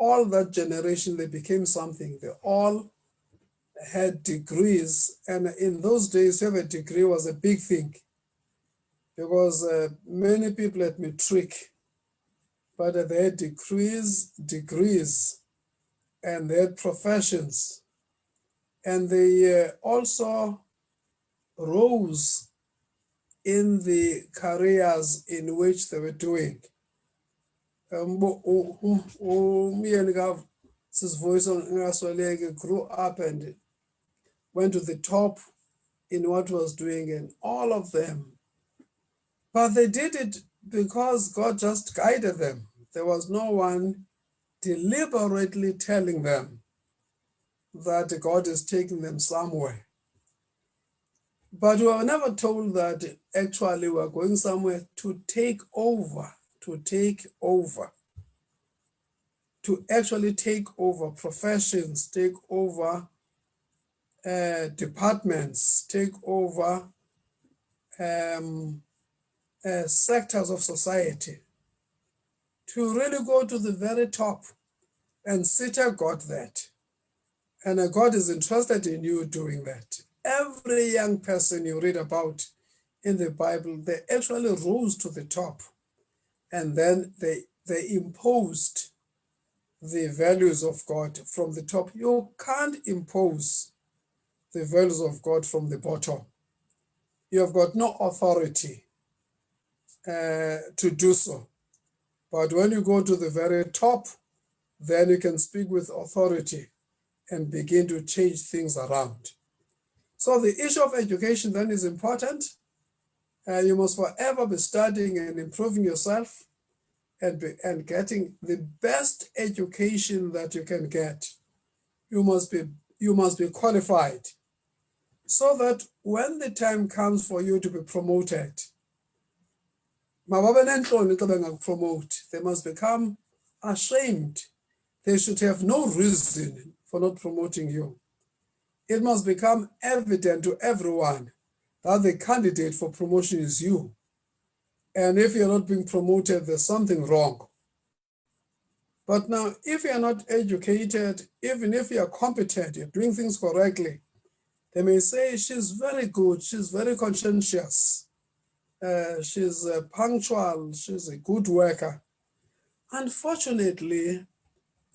all that generation, they became something. They all had degrees, and in those days, to have a degree was a big thing, because many people had matric, but they had degrees, and they had professions, and they also rose in the careers in which they were doing. His voice grew up and went to the top in what was doing, and all of them. But they did it because God just guided them. There was no one deliberately telling them that God is taking them somewhere. But we were never told that actually we're going somewhere to take over, to actually take over professions, take over departments, take over sectors of society, to really go to the very top and Sita got that. And God is interested in you doing that. Every young person you read about in the Bible, they actually rose to the top, and then they imposed the values of God from the top. You can't impose the values of God from the bottom. You have got no authority to do so. But when you go to the very top, then you can speak with authority and begin to change things around. So the issue of education then is important. You must forever be studying and improving yourself and getting the best education that you can get. You must be qualified, so that when the time comes for you to be promoted, they must become ashamed. They should have no reason for not promoting you. It must become evident to everyone that the candidate for promotion is you. And if you're not being promoted, there's something wrong. But now, if you're not educated, even if you're competent, you're doing things correctly, they may say, she's very good, she's very conscientious, she's punctual, she's a good worker. Unfortunately,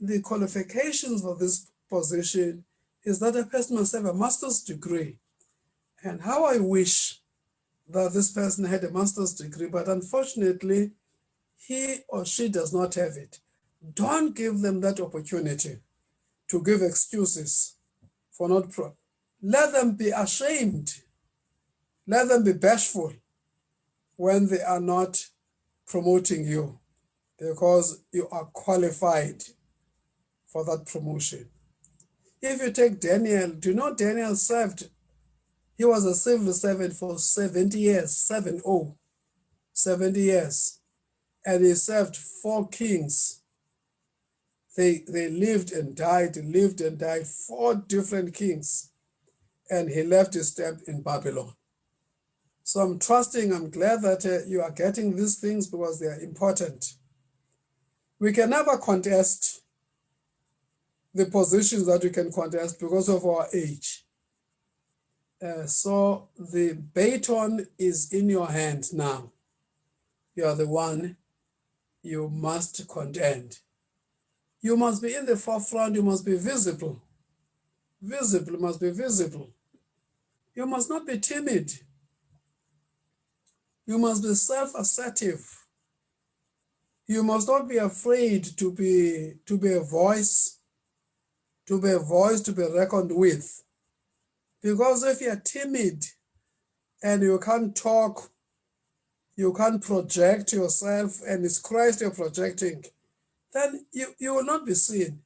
the qualifications for this position is that a person must have a master's degree. And how I wish that this person had a master's degree, but unfortunately, he or she does not have it. Don't give them that opportunity to give excuses for not let them be ashamed. Let them be bashful when they are not promoting you, because you are qualified for that promotion. If you take Daniel, do you know Daniel served? He was a civil servant for 70 years, 70 years. And he served 4 kings. They lived and died, 4 different kings. And he left his stamp in Babylon. So I'm glad that you are getting these things because they are important. We can never contest the positions that we can contest because of our age. So the baton is in your hand now. You are the one you must contend. You must be in the forefront. You must be visible. You must be visible. You must not be timid. You must be self-assertive. You must not be afraid to be a voice, to be reckoned with. Because if you're timid and you can't talk, you can't project yourself, and it's Christ you're projecting, then you will not be seen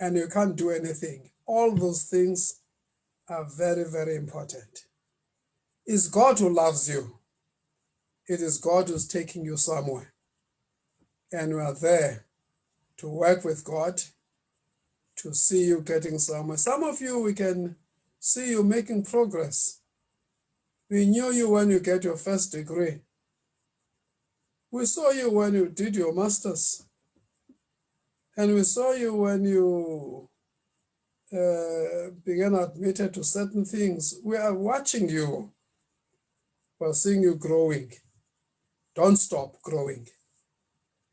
and you can't do anything. All those things are very, very important. It's God who loves you. It is God who's taking you somewhere. And we are there to work with God, to see you getting somewhere. Some of you, we can see you making progress. We knew you when you get your first degree. We saw you when you did your master's. And we saw you when you began admitted to certain things. We are watching you. We're seeing you growing. Don't stop growing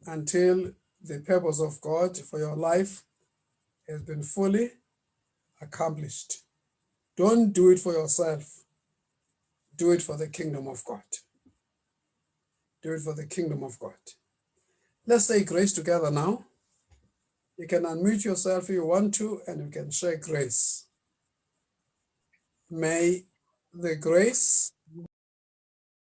until the purpose of God for your life has been fully accomplished. Don't do it for yourself. Do it for the kingdom of God. Do it for the kingdom of God. Let's say grace together now. You can unmute yourself if you want to, and you can share grace. May the grace